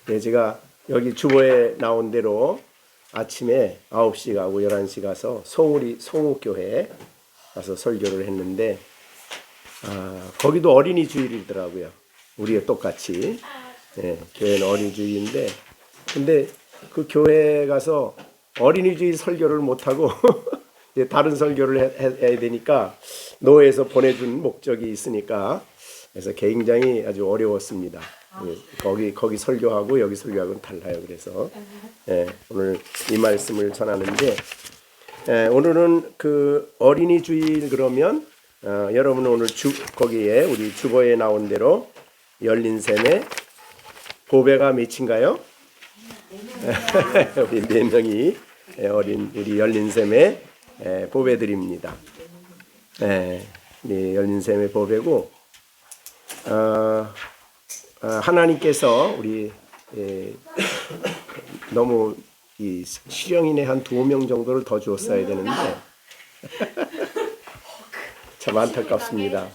네, 제가 여기 주보에 나온 대로 아침에 9시 가고 11시 가서 송우교회 가서 설교를 했는데 거기도 어린이 주일이더라고요. 우리가 똑같이. 네, 교회는 어린이 주일인데 근데 그 교회에 가서 어린이 주일 설교를 못하고 다른 설교를 해야 되니까 노예에서 보내준 목적이 있으니까 그래서 굉장히 아주 어려웠습니다. 거기 설교하고 여기 설교하고는 달라요. 그래서 오늘 이 말씀을 전하는데 오늘은 그 어린이 주일 그러면 여러분은 오늘 거기에 우리 주보에 나온 대로 열린 셈의 보배가 몇인가요? 우리 4명이 우리 열린 셈의 보배들입니다. 열린 셈의 보배고 하나님께서 우리 너무 이 실형인의 한 2명 정도를 더 주었어야 되는데 참 안타깝습니다.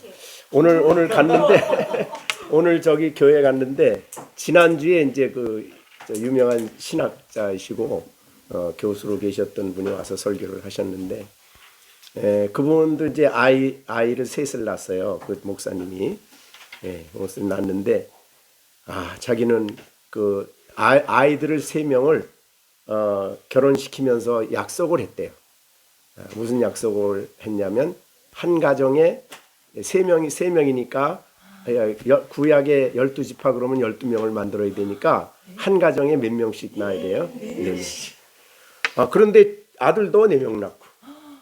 오늘 갔는데 오늘 저기 교회 갔는데 지난주에 이제 그 유명한 신학자이시고 교수로 계셨던 분이 와서 설교를 하셨는데 그분도 이제 아이를 셋을 낳았어요. 그 목사님이 옷을 낳았는데 자기는 그 아이들을 3명을 결혼시키면서 약속을 했대요. 무슨 약속을 했냐면 한 가정에 3명이니까 구약에 12지파 그러면 12명을 만들어야 되니까 한 가정에 몇 명씩 낳아야 돼요? 4명씩. 그런데 아들도 4명 낳고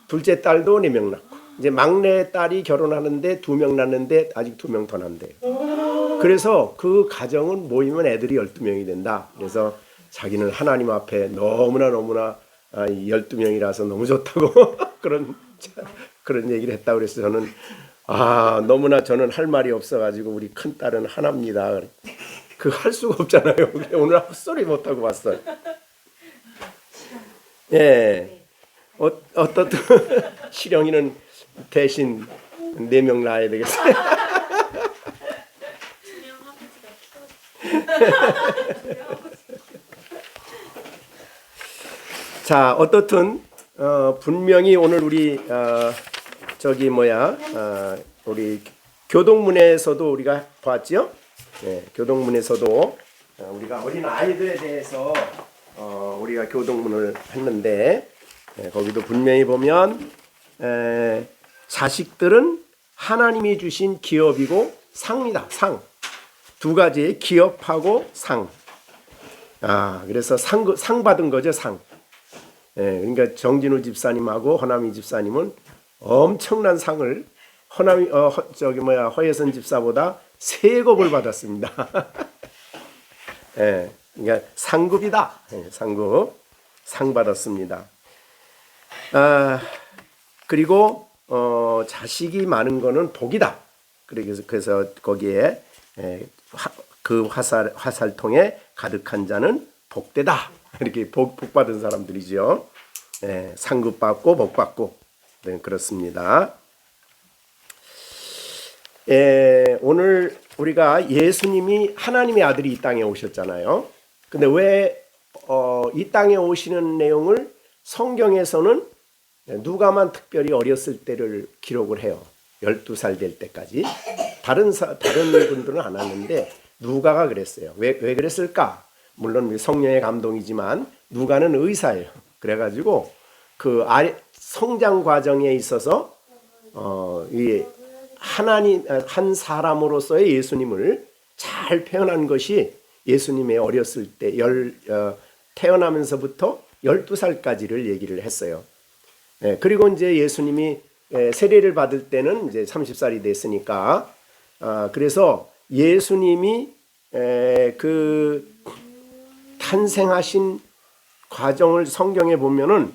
둘째 딸도 4명 낳고 이제 막내 딸이 결혼하는데 2명 낳는데 아직 2명 더 낳는데요. 그래서 그 가정은 모이면 애들이 12명이 된다. 그래서 자기는 하나님 앞에 너무나 12명이라서 너무 좋다고 그런 얘기를 했다고 그래서 저는 너무나 저는 할 말이 없어가지고 우리 큰 딸은 하나입니다. 그 할 수가 없잖아요. 오늘 헛소리 못하고 왔어요. 어떻든 실영이는 대신 4명 낳아야 되겠어요. 자, 어떻든 분명히 오늘 우리 우리 교동문에서도 우리가 봤죠? 교동문에서도 우리가 어린 아이들에 대해서 우리가 교동문을 했는데 거기도 분명히 보면 자식들은 하나님이 주신 기업이고 상이다. 상. 2가지 기업하고 상. 그래서 상 받은 거죠. 상. 그러니까 정진우 집사님하고 허남희 집사님은 엄청난 상을 허예선 집사보다 3급을 받았습니다. 그러니까 상급이다. 상급 상 받았습니다. 그리고 자식이 많은 거는 복이다. 그래서 거기에 그 화살통에 가득한 자는 복되다. 이렇게 복 받은 사람들이죠. 상급 받고 복 받고 그렇습니다. 오늘 우리가 예수님이 하나님의 아들이 이 땅에 오셨잖아요. 근데 왜 이 땅에 오시는 내용을 성경에서는 누가만 특별히 어렸을 때를 기록을 해요. 12살 될 때까지. 다른 분들은 안 하는데 누가가 그랬어요. 왜 그랬을까? 물론 성령의 감동이지만 누가는 의사예요. 그래가지고 그 성장 과정에 있어서 하나님 한 사람으로서의 예수님을 잘 표현한 것이 예수님의 어렸을 때 태어나면서부터 12살까지를 얘기를 했어요. 그리고 이제 예수님이 세례를 받을 때는 이제 30살이 됐으니까 그래서 예수님이 그 탄생하신 과정을 성경에 보면은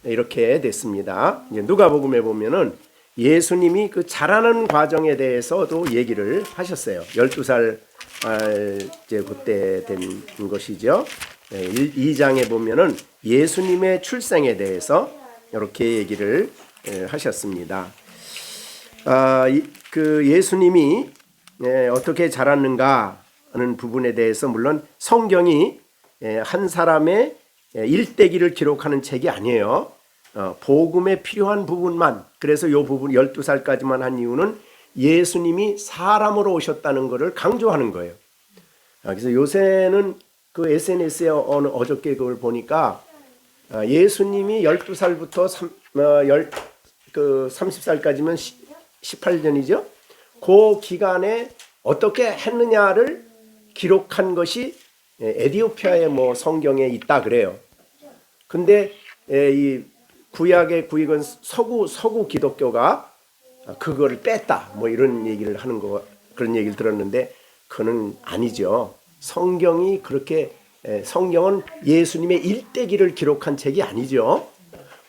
이렇게 됐습니다. 이제 누가복음에 보면은 예수님이 그 자라는 과정에 대해서도 얘기를 하셨어요. 12살 이제 그때 된 것이죠. 2장에 보면은 예수님의 출생에 대해서 이렇게 얘기를 하셨습니다. 그 예수님이 어떻게 자랐는가는 하는 부분에 대해서 물론 성경이 한 사람의 일대기를 기록하는 책이 아니에요. 복음에 필요한 부분만, 그래서 이 부분 12살까지만 한 이유는 예수님이 사람으로 오셨다는 것을 강조하는 거예요. 그래서 요새는 그 SNS에 어저께 그걸 보니까 예수님이 12살부터 30살까지면 18년이죠. 그 기간에 어떻게 했느냐를 기록한 것이 에티오피아의 뭐 성경에 있다 그래요. 근데 이 구약의 구익은 서구 기독교가 그거를 뺐다 뭐 이런 얘기를 하는 거, 그런 얘기를 들었는데 그건 아니죠. 성경이 그렇게, 성경은 예수님의 일대기를 기록한 책이 아니죠.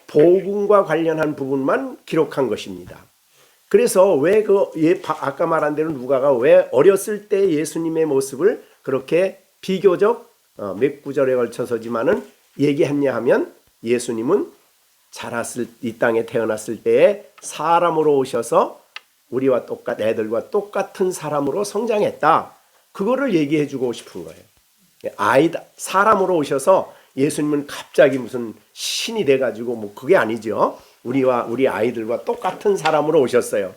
복음과 관련한 부분만 기록한 것입니다. 그래서 왜 아까 말한 대로 누가가 왜 어렸을 때 예수님의 모습을 그렇게 비교적 몇 구절에 걸쳐서지만은 얘기했냐 하면, 예수님은 이 땅에 태어났을 때에 사람으로 오셔서 우리와 애들과 똑같은 사람으로 성장했다. 그거를 얘기해 주고 싶은 거예요. 사람으로 오셔서 예수님은 갑자기 무슨 신이 돼가지고 뭐 그게 아니죠. 우리 아이들과 똑같은 사람으로 오셨어요.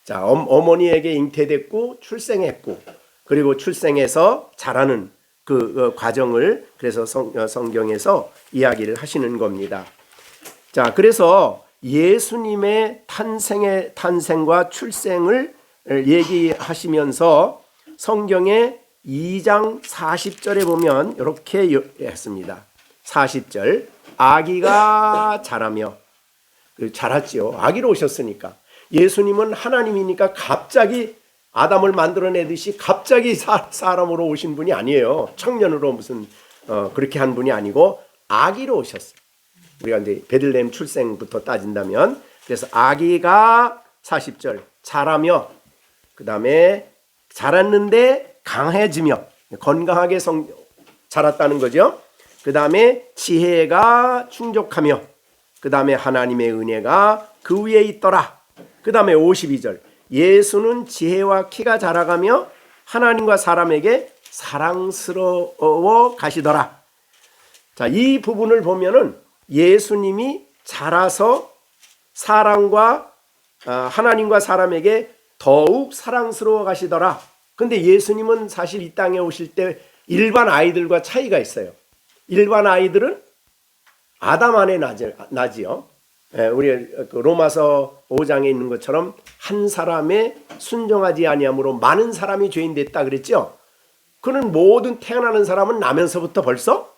자, 어머니에게 잉태됐고 출생했고, 그리고 출생해서 자라는 그 과정을 그래서 성경에서 이야기를 하시는 겁니다. 자, 그래서 예수님의 탄생과 출생을 얘기하시면서 성경의 2장 40절에 보면 이렇게 했습니다. 40절, 아기가 자라며, 자랐지요. 아기로 오셨으니까. 예수님은 하나님이니까 갑자기 아담을 만들어내듯이 갑자기 사람으로 오신 분이 아니에요. 청년으로 무슨 그렇게 한 분이 아니고 아기로 오셨어요. 우리가 이제 베들레헴 출생부터 따진다면, 그래서 아기가 40절 자라며, 그 다음에 자랐는데 강해지며, 건강하게 자랐다는 거죠. 그 다음에 지혜가 충족하며, 그 다음에 하나님의 은혜가 그 위에 있더라. 그 다음에 52절, 예수는 지혜와 키가 자라가며 하나님과 사람에게 사랑스러워 가시더라. 자, 이 부분을 보면은 예수님이 자라서 하나님과 사람에게 더욱 사랑스러워 가시더라. 근데 예수님은 사실 이 땅에 오실 때 일반 아이들과 차이가 있어요. 일반 아이들은 아담 안에 나지요. 우리 로마서 5장에 있는 것처럼 한 사람의 순종하지 아니함으로 많은 사람이 죄인 됐다 그랬죠. 그는 모든 태어나는 사람은 나면서부터 벌써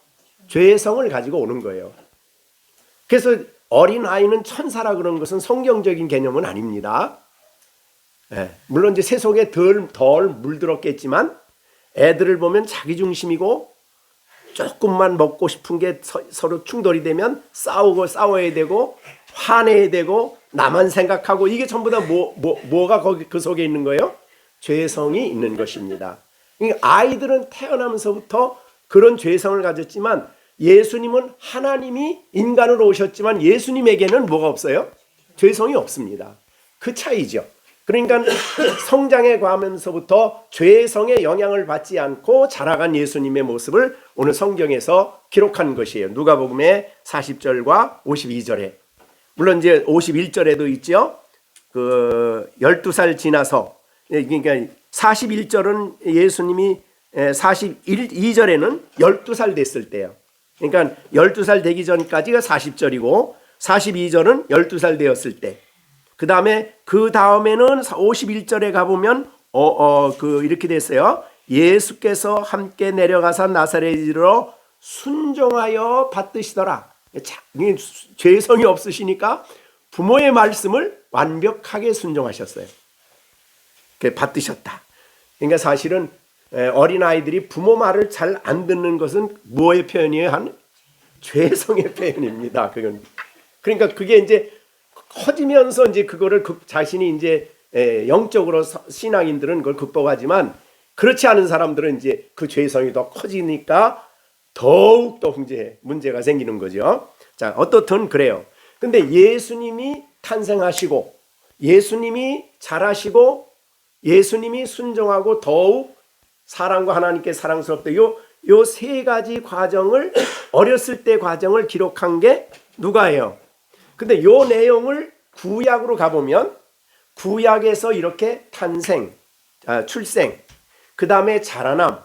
죄의 성을 가지고 오는 거예요. 그래서 어린아이는 천사라 그런 것은 성경적인 개념은 아닙니다. 물론 이제 세속에 덜 물들었겠지만 애들을 보면 자기중심이고 조금만 먹고 싶은 게 서로 충돌이 되면 싸워야 되고 화내야 되고 나만 생각하고, 이게 전부 다 뭐가 거기 그 속에 있는 거예요? 죄성이 있는 것입니다. 아이들은 태어나면서부터 그런 죄성을 가졌지만 예수님은 하나님이 인간으로 오셨지만 예수님에게는 뭐가 없어요? 죄성이 없습니다. 그 차이죠. 그러니까 성장해 가면서부터 죄성의 영향을 받지 않고 자라간 예수님의 모습을 오늘 성경에서 기록한 것이에요. 누가복음의 40절과 52절에. 물론 이제 51절에도 있죠. 12살 지나서, 그러니까 41절은 예수님이 42절에는 12살 됐을 때예요. 그러니까 12살 되기 전까지가 40절이고 42절은 12살 되었을 때. 그 다음에는 51절에 가보면 이렇게 됐어요. 예수께서 함께 내려가사 나사렛으로 순종하여 받드시더라. 죄성이 없으시니까 부모의 말씀을 완벽하게 순종하셨어요. 받드셨다. 그러니까 사실은 어린아이들이 부모 말을 잘 안 듣는 것은 뭐의 표현이에요? 죄성의 표현입니다. 그러니까 그게 이제 커지면서 이제 그거를 자신이 이제 영적으로 신앙인들은 그걸 극복하지만, 그렇지 않은 사람들은 이제 그 죄성이 더 커지니까 더욱 더 문제가 생기는 거죠. 자, 어떻든 그래요. 근데 예수님이 탄생하시고 예수님이 자라시고 예수님이 순종하고 더욱 사람과 하나님께 사랑스럽다. 요 세 가지 과정을 어렸을 때 과정을 기록한 게 누가예요. 근데 요 내용을 구약으로 가보면 구약에서 이렇게 탄생, 출생, 그 다음에 자라남,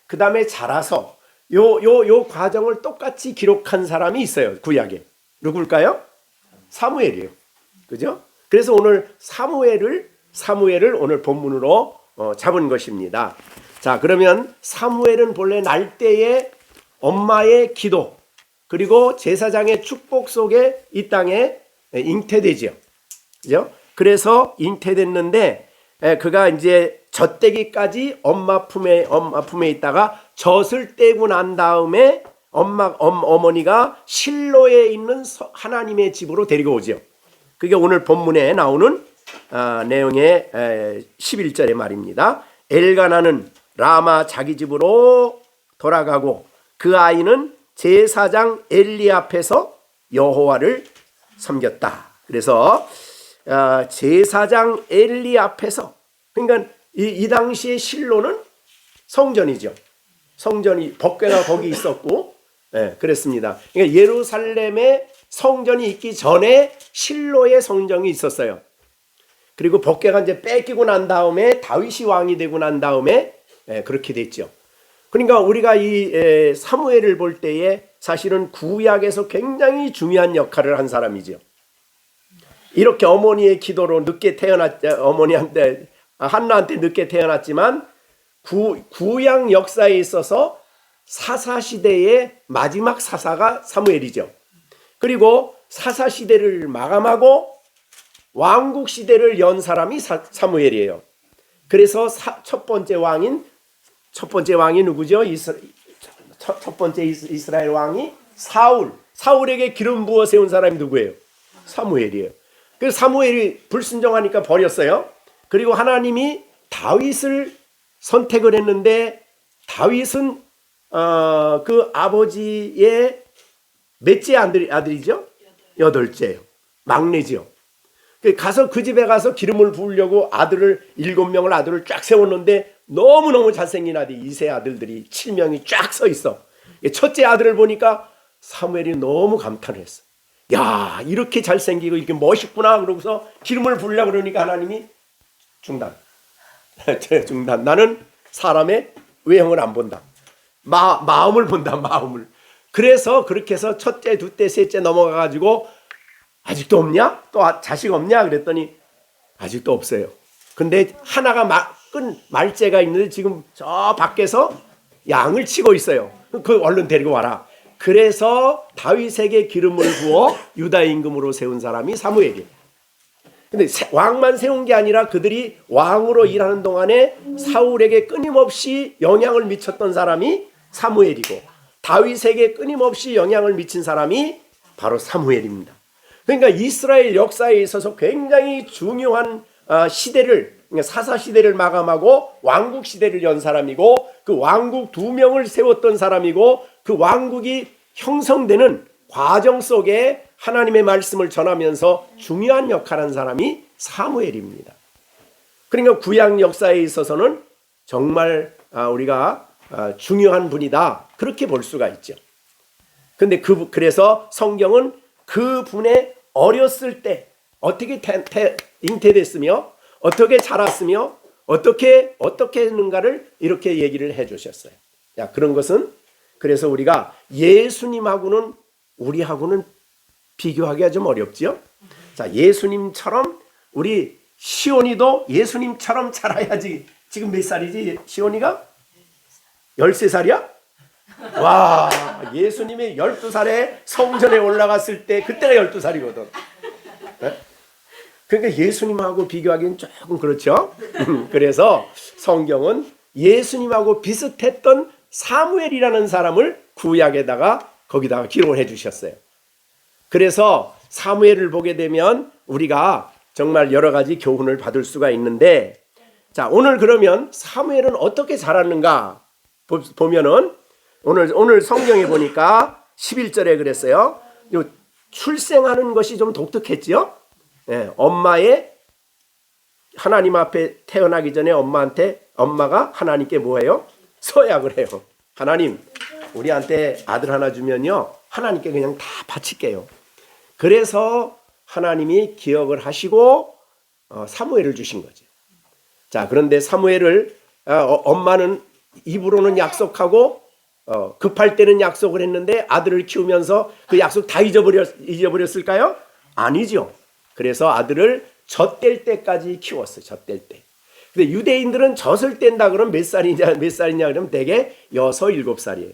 그 다음에 자라서 요 과정을 똑같이 기록한 사람이 있어요. 구약에. 누굴까요? 사무엘이에요. 그죠? 그래서 오늘 사무엘을 오늘 본문으로 잡은 것입니다. 자, 그러면 사무엘은 본래 날때의 엄마의 기도 그리고 제사장의 축복 속에 이 땅에 잉태되죠. 그죠? 그래서 잉태됐는데 그가 이제 젖대기까지 엄마 품에 있다가 젖을 떼고 난 다음에 어머니가 실로에 있는 하나님의 집으로 데리고 오죠. 그게 오늘 본문에 나오는 내용의 11절의 말입니다. 엘가나는 라마 자기 집으로 돌아가고 그 아이는 제사장 엘리 앞에서 여호와를 섬겼다. 그래서 제사장 엘리 앞에서, 그러니까 이 당시의 실로는 성전이죠. 성전이 법궤가 거기 있었고, 그랬습니다. 그러니까 예루살렘에 성전이 있기 전에 실로의 성전이 있었어요. 그리고 법궤가 이제 뺏기고 난 다음에 다윗이 왕이 되고 난 다음에 그렇게 됐죠. 그러니까 우리가 이 사무엘을 볼 때에 사실은 구약에서 굉장히 중요한 역할을 한 사람이죠. 이렇게 어머니의 기도로 늦게 어머니한테 한나한테 늦게 태어났지만 구약 역사에 있어서 사사시대의 마지막 사사가 사무엘이죠. 그리고 사사시대를 마감하고 왕국시대를 연 사람이 사무엘이에요. 그래서 첫 번째 왕이 누구죠? 첫 번째 이스라엘 왕이 사울에게 기름 부어 세운 사람이 누구예요? 사무엘이에요. 그래서 사무엘이 불순종하니까 버렸어요. 그리고 하나님이 다윗을 선택을 했는데 다윗은 그 아버지의 몇째 아들이죠? 8째예요. 막내죠. 가서 그 집에 가서 기름을 부으려고 7명을 아들을 쫙 세웠는데 너무너무 잘생긴 아들 2세 아들들이 7명이 쫙 서 있어. 첫째 아들을 보니까 사무엘이 너무 감탄을 했어. 야, 이렇게 잘생기고 이렇게 멋있구나. 그러고서 기름을 부으려고 그러니까 하나님이 중단. 나는 사람의 외형을 안 본다. 마음을 본다. 마음을. 그래서 그렇게 해서 첫째, 둘째, 셋째 넘어가가지고 아직도 없냐? 또 자식 없냐? 그랬더니 아직도 없어요. 근데 하나가 끈 말째가 있는데 지금 저 밖에서 양을 치고 있어요. 그 얼른 데리고 와라. 그래서 다윗에게 기름을 부어 유다 임금으로 세운 사람이 사무엘이에요. 근데 왕만 세운 게 아니라 그들이 왕으로 일하는 동안에 사울에게 끊임없이 영향을 미쳤던 사람이 사무엘이고 다윗에게 끊임없이 영향을 미친 사람이 바로 사무엘입니다. 그러니까 이스라엘 역사에 있어서 굉장히 중요한 시대를, 사사 시대를 마감하고 왕국 시대를 연 사람이고 그 왕국 2명을 세웠던 사람이고 그 왕국이 형성되는 과정 속에 하나님의 말씀을 전하면서 중요한 역할을 한 사람이 사무엘입니다. 그러니까 구약 역사에 있어서는 정말 우리가 중요한 분이다, 그렇게 볼 수가 있죠. 근데 그래서 성경은 그 분의 어렸을 때 어떻게 잉태됐으며 어떻게 자랐으며 어떻게 했는가를 이렇게 얘기를 해 주셨어요. 야, 그런 것은 그래서 우리가 예수님하고는 우리하고는 비교하기가 좀 어렵죠. 자, 예수님처럼 우리 시온이도 예수님처럼 자라야지. 지금 몇 살이지? 시온이가 13살이야? 와, 예수님이 12살에 성전에 올라갔을 때 그때가 12살이거든. 네? 그러니까 예수님하고 비교하기는 조금 그렇죠. 그래서 성경은 예수님하고 비슷했던 사무엘이라는 사람을 구약에다가 거기다가 기록을 해 주셨어요. 그래서 사무엘을 보게 되면 우리가 정말 여러 가지 교훈을 받을 수가 있는데, 자, 오늘 그러면 사무엘은 어떻게 자랐는가 보면은 오늘 성경에 보니까 11절에 그랬어요. 출생하는 것이 좀 독특했지요. 예, 엄마의 하나님 앞에 태어나기 전에 엄마한테 엄마가 하나님께 뭐해요? 서약을 해요. 하나님, 우리한테 아들 하나 주면요, 하나님께 그냥 다 바칠게요. 그래서 하나님이 기억을 하시고 사무엘을 주신 거죠. 자, 그런데 사무엘을 엄마는 입으로는 약속하고 급할 때는 약속을 했는데 아들을 키우면서 그 약속 다 잊어버렸을까요? 아니죠. 그래서 아들을 젖될 때까지 키웠어요. 젖될 때. 근데 유대인들은 젖을 뗀다 그러면 몇 살이냐 그러면 대개 6, 7살이에요.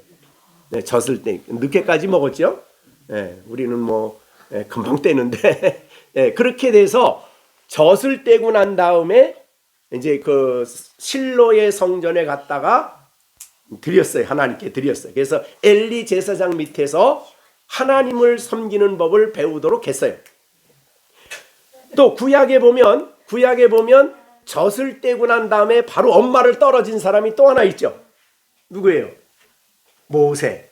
네, 젖을 때 늦게까지 먹었죠. 네, 우리는 뭐 금방 떼는데 네, 그렇게 돼서 젖을 떼고 난 다음에 이제 그 실로의 성전에 갔다가 드렸어요. 하나님께 드렸어요. 그래서 엘리 제사장 밑에서 하나님을 섬기는 법을 배우도록 했어요. 또 구약에 보면 젖을 떼고 난 다음에 바로 엄마를 떨어진 사람이 또 하나 있죠. 누구예요? 모세.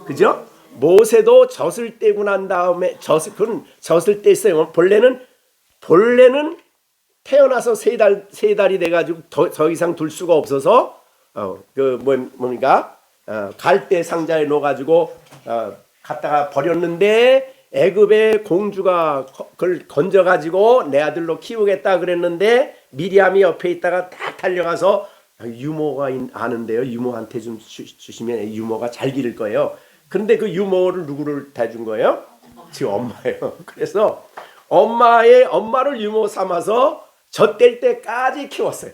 그죠? 모세도 젖을 떼고 난 다음에 그건 젖을 뗐어요. 본래는 태어나서 세 달이 돼가지고 더 이상 둘 수가 없어서 갈대 상자에 넣어가지고 갖다가 버렸는데 애굽의 공주가 그걸 건져가지고 내 아들로 키우겠다 그랬는데 미리암이 옆에 있다가 딱 달려가서 유모가 아는데요. 유모한테 좀 주시면 유모가 잘 기를 거예요. 그런데 그 유모를 누구를 다 준 거예요? 지금 엄마예요. 그래서 엄마를 유모 삼아서 젖될 때까지 키웠어요.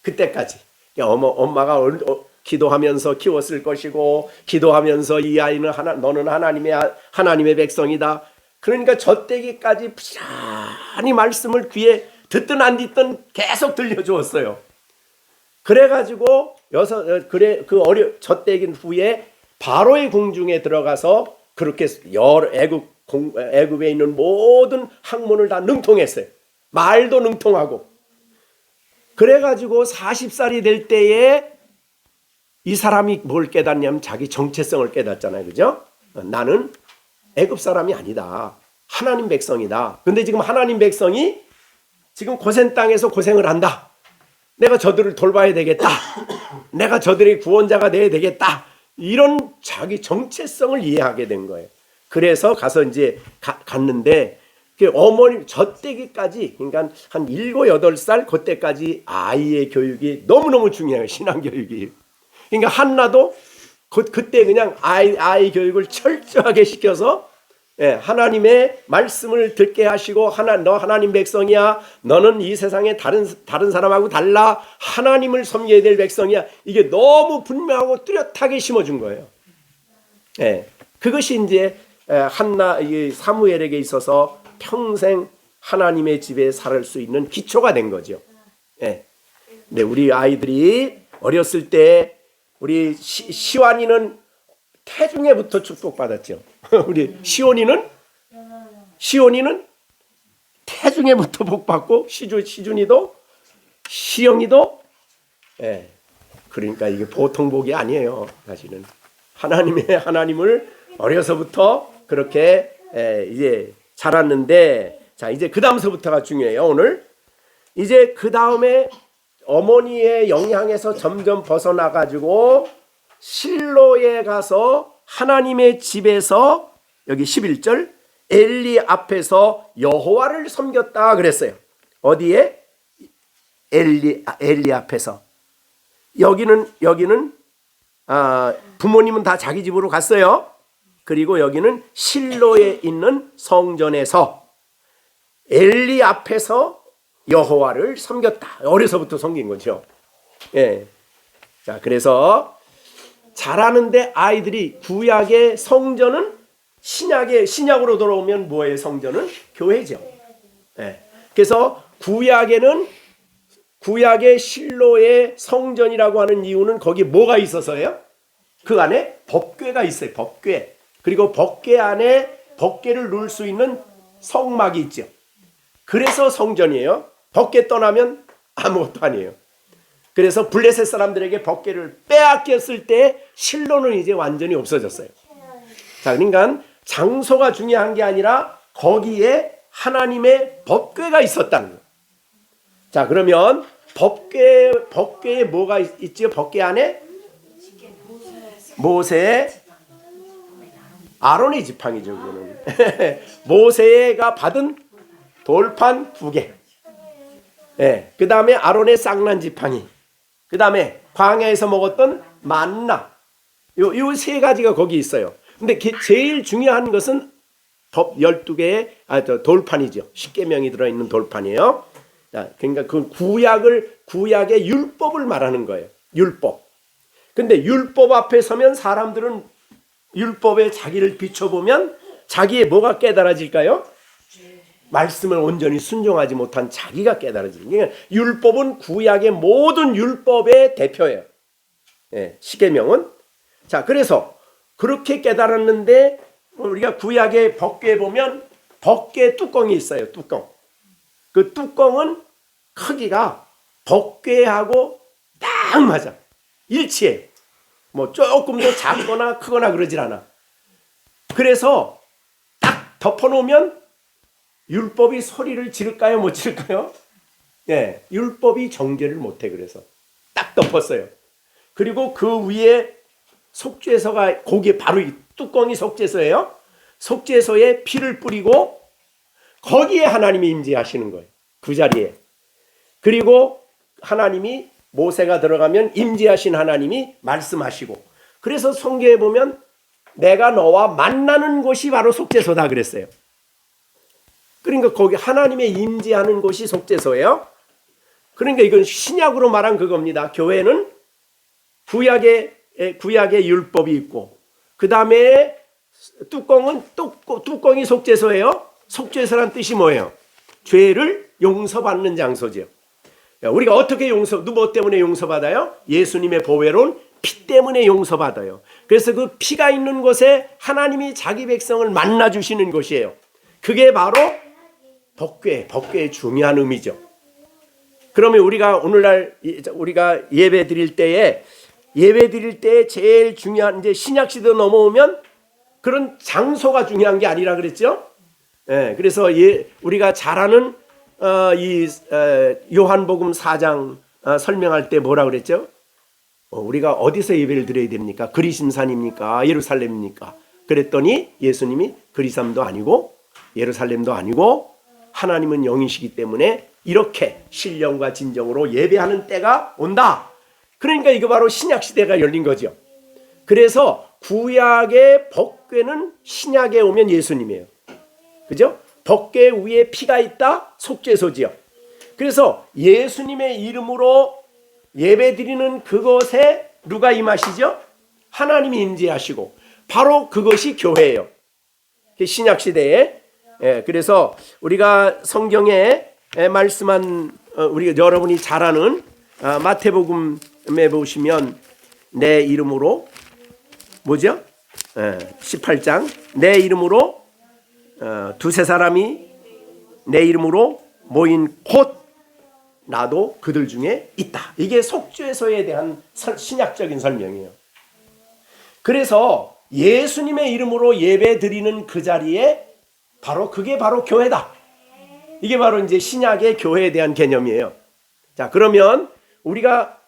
그때까지. 엄마가 기도하면서 키웠을 것이고 기도하면서 이 아이는 너는 하나님의 백성이다. 그러니까 젖되기까지 부지런히 말씀을 귀에 듣든 안 듣든 계속 들려주었어요. 그래가지고 젖되긴 후에 바로의 궁중에 들어가서 그렇게 여러 애굽에 있는 모든 학문을 다 능통했어요. 말도 능통하고. 그래가지고 40살이 될 때에 이 사람이 뭘 깨닫냐면 자기 정체성을 깨닫잖아요. 그죠? 나는 애굽 사람이 아니다. 하나님 백성이다. 근데 지금 하나님 백성이 지금 고센 땅에서 고생을 한다. 내가 저들을 돌봐야 되겠다. 내가 저들의 구원자가 돼야 되겠다. 이런 자기 정체성을 이해하게 된 거예요. 그래서 가서 이제 갔는데 어머니 젖되기까지 그러니까 한 7, 8살 그때까지 아이의 교육이 너무너무 중요해요. 신앙교육이. 그러니까 한나도 그때 그냥 아이 교육을 철저하게 시켜서 하나님의 말씀을 듣게 하시고 너 하나님 백성이야. 너는 이 세상에 다른 사람하고 달라. 하나님을 섬겨야 될 백성이야. 이게 너무 분명하고 뚜렷하게 심어준 거예요. 그것이 이제 사무엘에게 있어서 평생 하나님의 집에 살 수 있는 기초가 된 거죠. 근데 우리 아이들이 어렸을 때 우리 시완이는 태중에부터 축복받았죠. 우리 시온이는 태중에부터 복받고 시준이도 시영이도 그러니까 이게 보통 복이 아니에요. 사실은 하나님을 어려서부터 그렇게 이제 자랐는데 자 이제 그 다음서부터가 중요해요. 오늘 이제 그 다음에 어머니의 영향에서 점점 벗어나가지고 실로에 가서 하나님의 집에서 여기 11절 엘리 앞에서 여호와를 섬겼다 그랬어요. 어디에? 엘리 앞에서. 여기는 부모님은 다 자기 집으로 갔어요. 그리고 여기는 실로에 있는 성전에서 엘리 앞에서 여호와를 섬겼다. 어려서부터 섬긴 거죠. 자, 그래서 자라는데 아이들이 구약의 성전은 신약으로 돌아오면 뭐예요? 성전은 교회죠. 그래서 구약의 실로의 성전이라고 하는 이유는 거기 뭐가 있어서예요? 그 안에 법궤가 있어요. 법궤. 그리고 법궤 안에 법궤를 놓을 수 있는 성막이 있죠. 그래서 성전이에요. 법궤 떠나면 아무것도 아니에요. 그래서 블레셋 사람들에게 법궤를 빼앗겼을 때 실로는 이제 완전히 없어졌어요. 자, 그러니까 장소가 중요한 게 아니라 거기에 하나님의 법궤가 있었다는 거예요. 자, 그러면 법궤에 뭐가 있지요? 법궤 안에 모세, 아론의 지팡이죠. 그거는 모세가 받은 돌판 2개. 예, 그 다음에 아론의 쌍난 지팡이. 그 다음에 광야에서 먹었던 만나. 요 3가지가 거기 있어요. 근데 제일 중요한 것은 법 12개의 돌판이죠. 십계명이 들어있는 돌판이에요. 자, 그러니까 그 구약의 율법을 말하는 거예요. 율법. 근데 율법 앞에 서면 사람들은 율법에 자기를 비춰보면 자기의 뭐가 깨달아질까요? 말씀을 온전히 순종하지 못한 자기가 깨달아지는. 그러니까 율법은 구약의 모든 율법의 대표예요. 예, 십계명은. 자, 그래서 그렇게 깨달았는데 우리가 구약의 법궤에 보면 법궤 뚜껑이 있어요. 뚜껑. 그 뚜껑은 크기가 법궤하고 딱 맞아. 일치해. 뭐 조금 더 작거나 크거나 그러질 않아. 그래서 딱 덮어놓으면 율법이 소리를 지를까요? 못 지를까요? 예, 율법이 정죄를 못해. 그래서 딱 덮었어요. 그리고 그 위에 속죄서가 거기에 바로 이 뚜껑이 속죄서예요. 속죄서에 피를 뿌리고 거기에 하나님이 임재하시는 거예요. 그 자리에. 그리고 하나님이 모세가 들어가면 임재하신 하나님이 말씀하시고. 그래서 성경에 보면 내가 너와 만나는 곳이 바로 속죄소다 그랬어요. 그러니까 거기 하나님의 임재하는 곳이 속죄소예요. 그러니까 이건 신약으로 말한 그겁니다. 교회는 구약의 율법이 있고 그 다음에 뚜껑이 속죄소예요. 속죄소란 뜻이 뭐예요? 죄를 용서받는 장소죠. 우리가 어떻게 누구 때문에 용서받아요? 예수님의 보혈은 피 때문에 용서받아요. 그래서 그 피가 있는 곳에 하나님이 자기 백성을 만나주시는 곳이에요. 그게 바로 법궤의 중요한 의미죠. 그러면 우리가 오늘날 우리가 예배 드릴 때에 제일 중요한 이제 신약 시대 넘어오면 그런 장소가 중요한 게 아니라 그랬죠. 예, 그래서 우리가 잘 아는 요한복음 4장 설명할 때 뭐라 그랬죠? 우리가 어디서 예배를 드려야 됩니까? 그리심산입니까? 예루살렘입니까? 그랬더니 예수님이 그리삼도 아니고 예루살렘도 아니고 하나님은 영이시기 때문에 이렇게 신령과 진정으로 예배하는 때가 온다. 그러니까 이거 바로 신약시대가 열린 거죠. 그래서 구약의 법궤는 신약에 오면 예수님이에요. 그죠? 법궤 위에 피가 있다? 속죄소지요. 그래서 예수님의 이름으로 예배드리는 그것에 누가 임하시죠? 하나님이 임재하시고 바로 그것이 교회예요. 신약시대에. 그래서 우리가 성경에 말씀한 우리가 여러분이 잘 아는 마태복음에 보시면 내 이름으로 뭐죠? 18장 내 이름으로 두세 사람이 내 이름으로 모인 곳 나도 그들 중에 있다. 이게 속죄소에 대한 신약적인 설명이에요. 그래서 예수님의 이름으로 예배 드리는 그 자리에 그게 바로 교회다. 이게 바로 이제 신약의 교회에 대한 개념이에요. 자, 그러면 우리가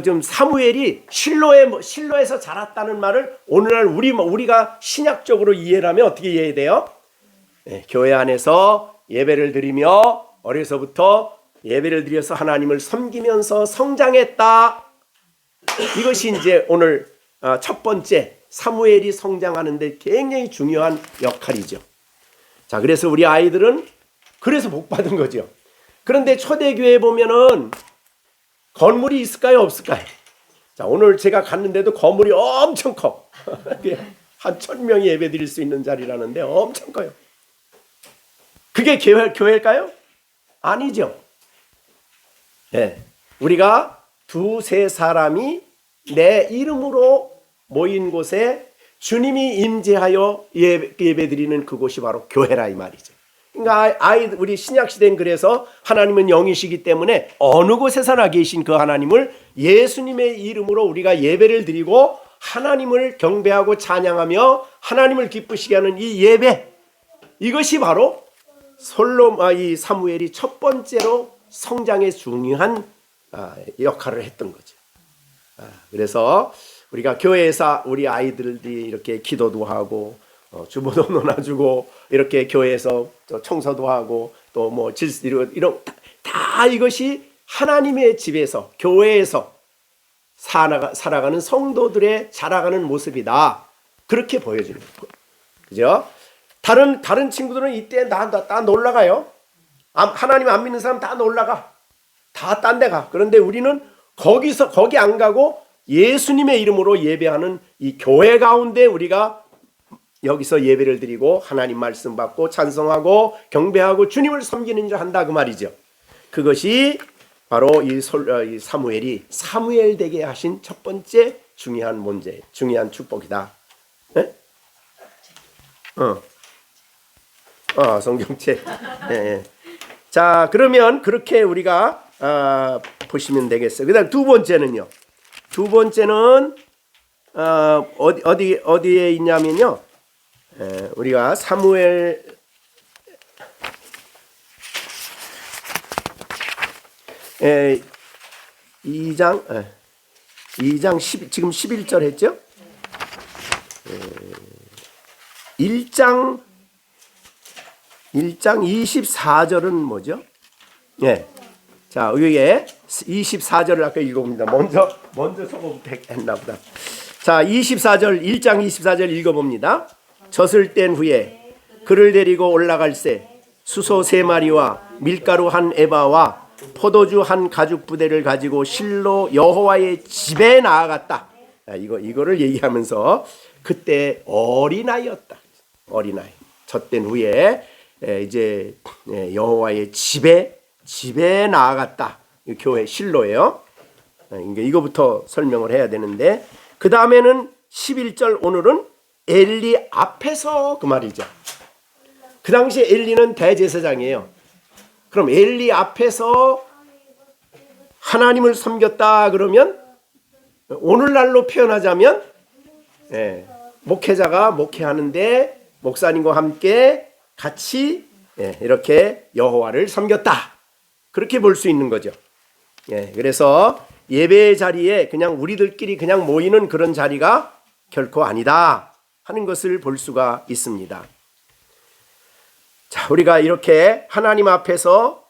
좀 사무엘이 실로에서 자랐다는 말을 오늘날 우리가 신약적으로 이해를 하면 어떻게 이해해야 돼요? 교회 안에서 예배를 드리며 어려서부터 예배를 드려서 하나님을 섬기면서 성장했다. 이것이 이제 오늘 첫 번째 사무엘이 성장하는데 굉장히 중요한 역할이죠. 자, 그래서 우리 아이들은 그래서 복 받은 거죠. 그런데 초대교회에 보면은 건물이 있을까요? 없을까요? 자, 오늘 제가 갔는데도 건물이 엄청 커. 한 1000명이 예배 드릴 수 있는 자리라는데 엄청 커요. 그게 교회일까요? 아니죠. 우리가 두세 사람이 내 이름으로 모인 곳에 주님이 임재하여 예배 드리는 그곳이 바로 교회라 이 말이죠. 그러니까 우리 신약시대는 그래서 하나님은 영이시기 때문에 어느 곳에서나 계신 그 하나님을 예수님의 이름으로 우리가 예배를 드리고 하나님을 경배하고 찬양하며 하나님을 기쁘시게 하는 이 예배, 이것이 바로 이 사무엘이 첫 번째로 성장에 중요한 역할을 했던 거죠. 그래서 우리가 교회에서 우리 아이들이 이렇게 기도도 하고 주보도 논아주고 이렇게 교회에서 청소도 하고 또 뭐 질서 이런 다 이것이 하나님의 집에서 교회에서 살아가는 성도들의 자라가는 모습이다. 그렇게 보여지는 거예요. 그죠? 다른 친구들은 이때 다 놀러가요. 하나님 안 믿는 사람 다 놀러가. 다 딴 데 가. 그런데 우리는 거기 안 가고 예수님의 이름으로 예배하는 이 교회 가운데 우리가 여기서 예배를 드리고 하나님 말씀 받고 찬송하고 경배하고 주님을 섬기는 일 한다 그 말이죠. 그것이 바로 이 사무엘이 사무엘 되게 하신 첫 번째 중요한 문제, 중요한 축복이다. 네? 성경책. 네. 자, 그러면 그렇게 우리가 보시면 되겠어요. 그다음 두 번째는요. 두 번째는 어디에 있냐면요. 우리가 사무엘 2장 10, 지금 11절 했죠? 1장 24절은 뭐죠? 예. 자, 위에 24절을 아까 읽어봅니다. 먼저 저거부터 했나 보다. 자, 24절 1장 24절 읽어봅니다. 젖을 뗀 후에 그를 데리고 올라갈새 수소 3마리와 밀가루 1에바와 포도주 1가죽 부대를 가지고 실로 여호와의 집에 나아갔다. 이거를 얘기하면서 그때 어린아이였다. 어린아이. 젖된 후에 이제 여호와의 집에 나아갔다. 교회 실로예요. 이거부터 설명을 해야 되는데 그 다음에는 11절 오늘은 엘리 앞에서 그 말이죠. 그 당시에 엘리는 대제사장이에요. 그럼 엘리 앞에서 하나님을 섬겼다 그러면 오늘날로 표현하자면 목회자가 목회하는데 목사님과 함께 같이 이렇게 여호와를 섬겼다. 그렇게 볼 수 있는 거죠. 그래서 예배 자리에 그냥 우리들끼리 그냥 모이는 그런 자리가 결코 아니다 하는 것을 볼 수가 있습니다. 자, 우리가 이렇게 하나님 앞에서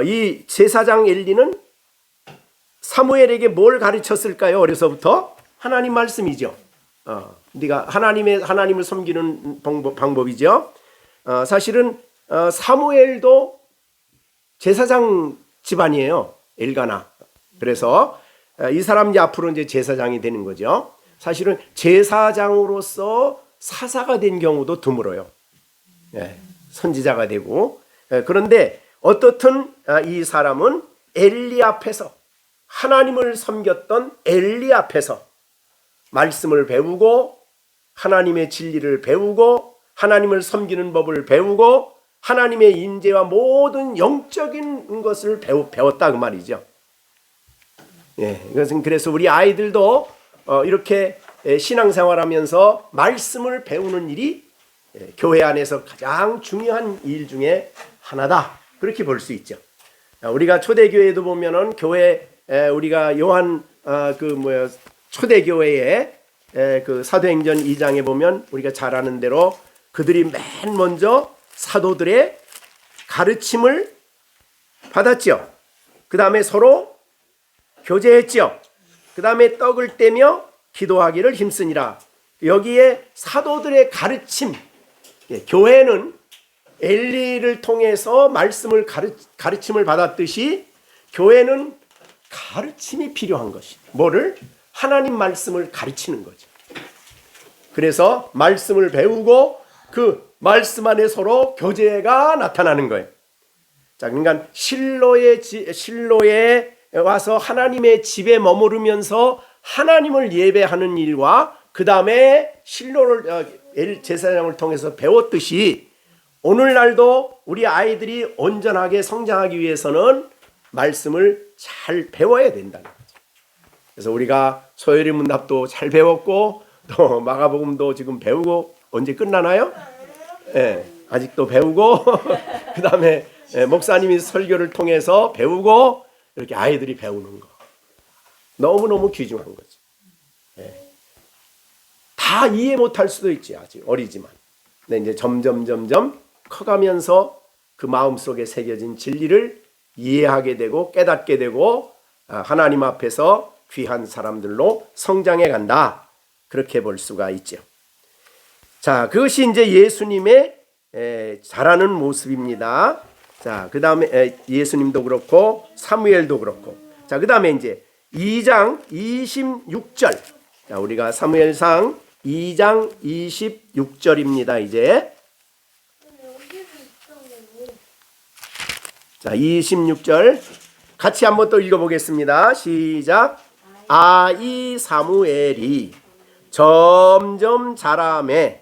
이 제사장 엘리는 사무엘에게 뭘 가르쳤을까요? 어려서부터 하나님 말씀이죠. 네가 하나님을 섬기는 방법이죠. 사실은 사무엘도 제사장 집안이에요. 엘가나. 그래서 이 사람이 앞으로 이제 제사장이 되는 거죠. 사실은 제사장으로서 사사가 된 경우도 드물어요. 선지자가 되고. 그런데 어떻든 이 사람은 엘리 앞에서 하나님을 섬겼던 엘리 앞에서 말씀을 배우고 하나님의 진리를 배우고 하나님을 섬기는 법을 배우고 하나님의 임재와 모든 영적인 것을 배웠다 그 말이죠. 이것은 그래서 우리 아이들도 이렇게 신앙생활하면서 말씀을 배우는 일이 교회 안에서 가장 중요한 일 중에 하나다. 그렇게 볼 수 있죠. 우리가 초대교회도 보면은 교회 우리가 요한 초대교회에 그 사도행전 2장에 보면 우리가 잘 아는 대로 그들이 맨 먼저 사도들의 가르침을 받았죠. 그 다음에 서로 교제했죠. 그 다음에 떡을 떼며 기도하기를 힘쓰니라. 여기에 사도들의 가르침, 교회는 엘리를 통해서 말씀을 가르침을 받았듯이 교회는 가르침이 필요한 것이 뭐를? 하나님 말씀을 가르치는 거죠. 그래서 말씀을 배우고 그 말씀 안에 서로 교제가 나타나는 거예요. 자, 그러니까 실로에 와서 하나님의 집에 머무르면서 하나님을 예배하는 일과 그 다음에 실로를 제사장을 통해서 배웠듯이 오늘날도 우리 아이들이 온전하게 성장하기 위해서는 말씀을 잘 배워야 된다는 거죠. 그래서 우리가 소요리 문답도 잘 배웠고 또 마가복음도 지금 배우고 언제 끝나나요? 아직도 배우고 그 다음에 목사님이 설교를 통해서 배우고 이렇게 아이들이 배우는 거 너무너무 귀중한 거지. 다 이해 못할 수도 있지, 아직 어리지만. 근데 이제 점점 커가면서 그 마음속에 새겨진 진리를 이해하게 되고 깨닫게 되고 하나님 앞에서 귀한 사람들로 성장해 간다. 그렇게 볼 수가 있죠. 자, 그것이 이제 예수님의 자라는 모습입니다. 자, 그 다음에 예수님도 그렇고 사무엘도 그렇고. 자, 그 다음에 이제 2장 26절. 자, 우리가 사무엘상 2장 26절입니다. 이제 자, 26절 같이 한번 또 읽어보겠습니다. 시작. 아이 사무엘이 점점 자라매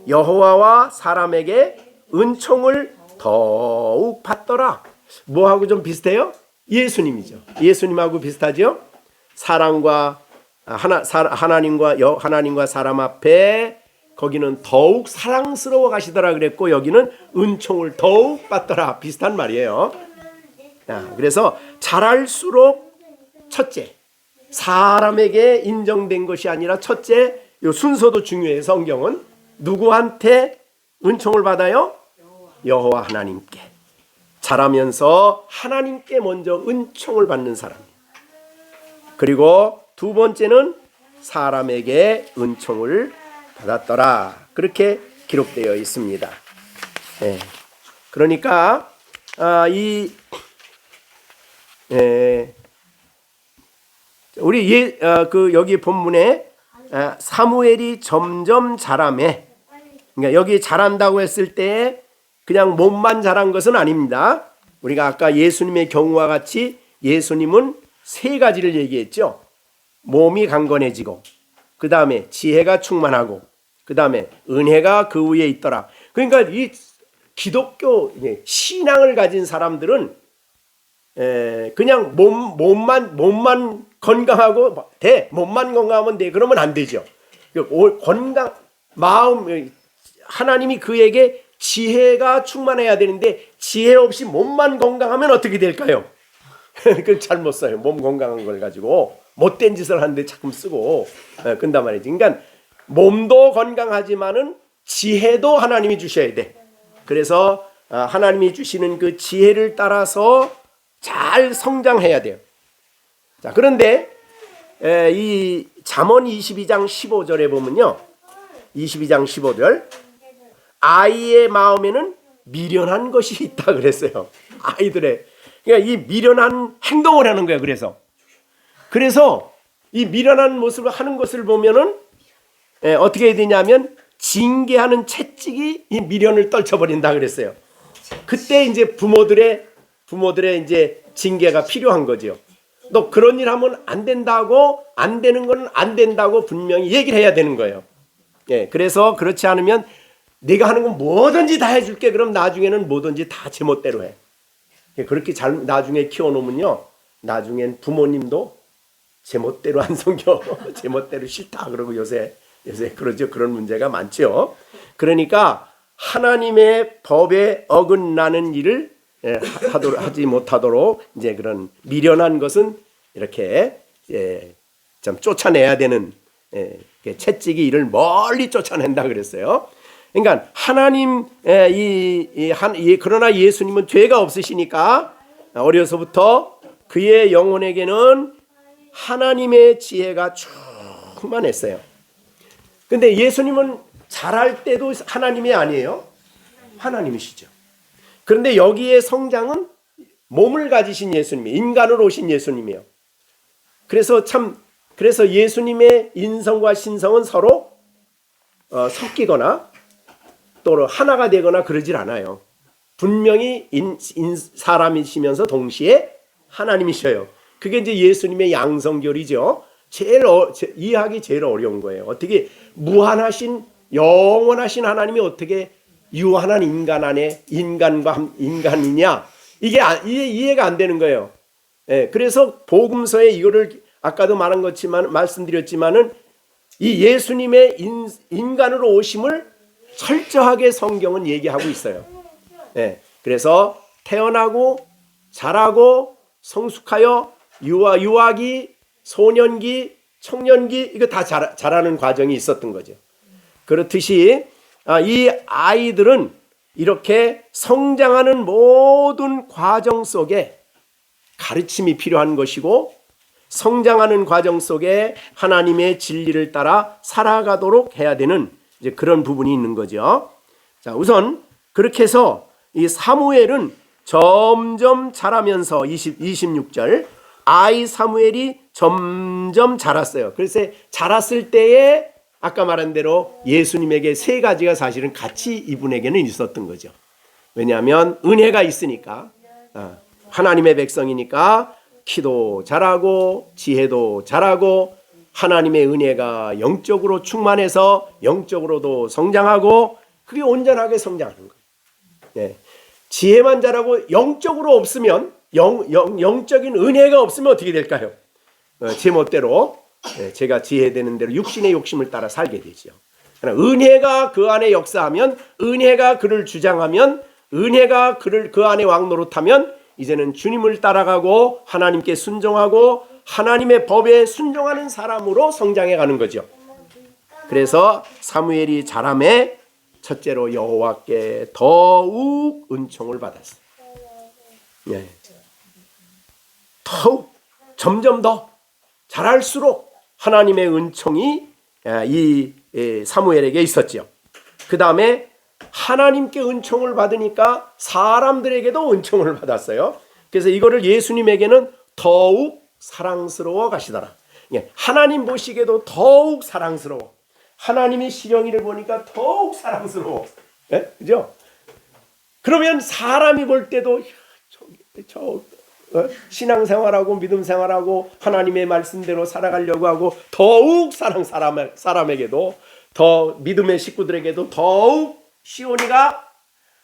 여호와와 사람에게 은총을 더욱 받더라. 뭐하고 좀 비슷해요? 예수님이죠. 예수님하고 비슷하죠. 사랑과 하나님과 사람 앞에 거기는 더욱 사랑스러워 가시더라 그랬고, 여기는 은총을 더욱 받더라. 비슷한 말이에요. 그래서 자랄수록 첫째, 사람에게 인정된 것이 아니라 첫째, 요 순서도 중요해요. 성경은 누구한테 은총을 받아요? 여호와 하나님께. 자라면서 하나님께 먼저 은총을 받는 사람. 그리고 두 번째는 사람에게 은총을 받았더라. 그렇게 기록되어 있습니다. 그러니까 우리 여기 본문에 사무엘이 점점 자라매. 그러니까 여기 자란다고 했을 때 그냥 몸만 자란 것은 아닙니다. 우리가 아까 예수님의 경우와 같이 예수님은 세 가지를 얘기했죠. 몸이 강건해지고, 그 다음에 지혜가 충만하고, 그 다음에 은혜가 그 위에 있더라. 그러니까 이 기독교 신앙을 가진 사람들은 그냥 몸만 건강하고 돼. 몸만 건강하면 돼. 그러면 안 되죠. 건강, 마음, 하나님이 그에게 지혜가 충만해야 되는데 지혜 없이 몸만 건강하면 어떻게 될까요? 그걸 잘못 써요. 몸 건강한 걸 가지고 못된 짓을 하는데 자꾸 쓰고 끈단 말이지. 그러니까 몸도 건강하지만은 지혜도 하나님이 주셔야 돼. 그래서 하나님이 주시는 그 지혜를 따라서 잘 성장해야 돼요. 자, 그런데 이 잠언 22장 15절에 보면요. 22장 15절. 아이의 마음에는 미련한 것이 있다 그랬어요. 아이들의. 그러니까 이 미련한 행동을 하는 거예요. 그래서 이 미련한 모습을 하는 것을 보면은 어떻게 해야 되냐면 징계하는 채찍이 이 미련을 떨쳐버린다 그랬어요. 그때 이제 부모들의 이제 징계가 필요한 거죠. 너 그런 일 하면 안 된다고, 안 되는 건 안 된다고 분명히 얘기를 해야 되는 거예요. 그래서 그렇지 않으면 내가 하는 건 뭐든지 다 해줄게. 그럼 나중에는 뭐든지 다 제멋대로 해. 그렇게 잘 나중에 키워놓으면요, 나중엔 부모님도 제멋대로 안 섬겨. 제멋대로 싫다 그러고 요새 그러죠. 그런 문제가 많죠. 그러니까 하나님의 법에 어긋나는 일을 하지 못하도록 이제 그런 미련한 것은 이렇게 좀 쫓아내야 되는 채찍이 이를 멀리 쫓아낸다 그랬어요. 그러니까 하나님 그러나 예수님은 죄가 없으시니까 어려서부터 그의 영혼에게는 하나님의 지혜가 충만했어요. 근데 예수님은 자랄 때도 하나님이 아니에요. 하나님이시죠. 그런데 여기에 성장은 몸을 가지신 예수님이 인간으로 오신 예수님이에요. 그래서 예수님의 인성과 신성은 서로 섞이거나 또 하나가 되거나 그러질 않아요. 분명히 사람이시면서 동시에 하나님이셔요. 그게 이제 예수님의 양성결이죠. 이해하기 제일 어려운 거예요. 어떻게 무한하신 영원하신 하나님이 어떻게 유한한 인간 안에 인간이냐? 이게 이해가 안 되는 거예요. 그래서 복음서에 이거를 아까도 말씀드렸지만은 이 예수님의 인간으로 오심을 철저하게 성경은 얘기하고 있어요. 그래서 태어나고 자라고 성숙하여 유아기, 소년기, 청년기 이거 다 자라는 과정이 있었던 거죠. 그렇듯이 이 아이들은 이렇게 성장하는 모든 과정 속에 가르침이 필요한 것이고 성장하는 과정 속에 하나님의 진리를 따라 살아가도록 해야 되는 이제 그런 부분이 있는 거죠. 자, 우선 그렇게 해서 이 사무엘은 점점 자라면서 26절 아이 사무엘이 점점 자랐어요. 그래서 자랐을 때에 아까 말한 대로 예수님에게 세 가지가 사실은 같이 이분에게는 있었던 거죠. 왜냐하면 은혜가 있으니까 하나님의 백성이니까 키도 자라고 지혜도 자라고 하나님의 은혜가 영적으로 충만해서 영적으로도 성장하고 그게 온전하게 성장하는 거예요. 네. 지혜만 자라고 영적으로 없으면 영적인 은혜가 없으면 어떻게 될까요? 제멋대로 제가 지혜되는 대로 육신의 욕심을 따라 살게 되죠. 은혜가 그 안에 역사하면 은혜가 그를 주장하면 은혜가 그를 그 안에 왕노릇하면 이제는 주님을 따라가고 하나님께 순종하고 하나님의 법에 순종하는 사람으로 성장해 가는 거죠. 그래서 사무엘이 자라매 첫째로 여호와께 더욱 은총을 받았어요. 네. 더욱 점점 더 자랄수록 하나님의 은총이 이 사무엘에게 있었죠. 그 다음에 하나님께 은총을 받으니까 사람들에게도 은총을 받았어요. 그래서 이거를 예수님에게는 더욱 사랑스러워 가시더라. 하나님 보시기에도 더욱 사랑스러워. 하나님이 시령이를 보니까 더욱 사랑스러워. 네? 그죠? 그러면 사람이 볼 때도 신앙생활하고 믿음생활하고 하나님의 말씀대로 살아가려고 하고 더욱 사람에게도 더 믿음의 식구들에게도 더욱 시온이가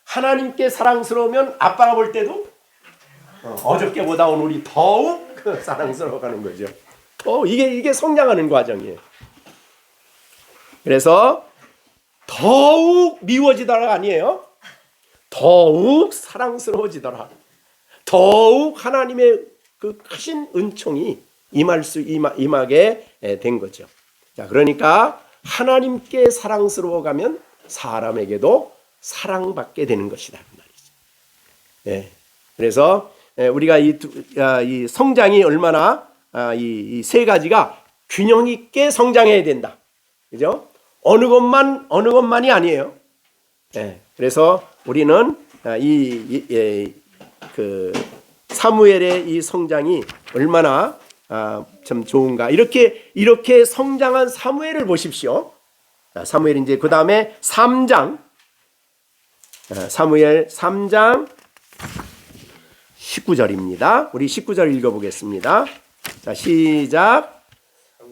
하나님께 사랑스러우면 아빠가 볼 때도 어저께보다 오늘이 더욱 사랑스러워가는 거죠. 이게 성장하는 과정이에요. 그래서 더욱 미워지더라 아니에요. 더욱 사랑스러워지더라. 더욱 하나님의 그 크신 은총이 임하게 된 거죠. 자, 그러니까 하나님께 사랑스러워가면 사람에게도 사랑받게 되는 것이다 그 말이죠. 네. 그래서 우리가 이 성장이 얼마나 이 세 가지가 균형 있게 성장해야 된다. 그죠? 어느 것만이 아니에요. 네. 그래서 우리는 그 사무엘의 이 성장이 얼마나 참 좋은가. 이렇게 성장한 사무엘을 보십시오. 사무엘 이제 그 다음에 3장 사무엘 3장 19절입니다. 우리 19절 읽어보겠습니다. 자, 시작.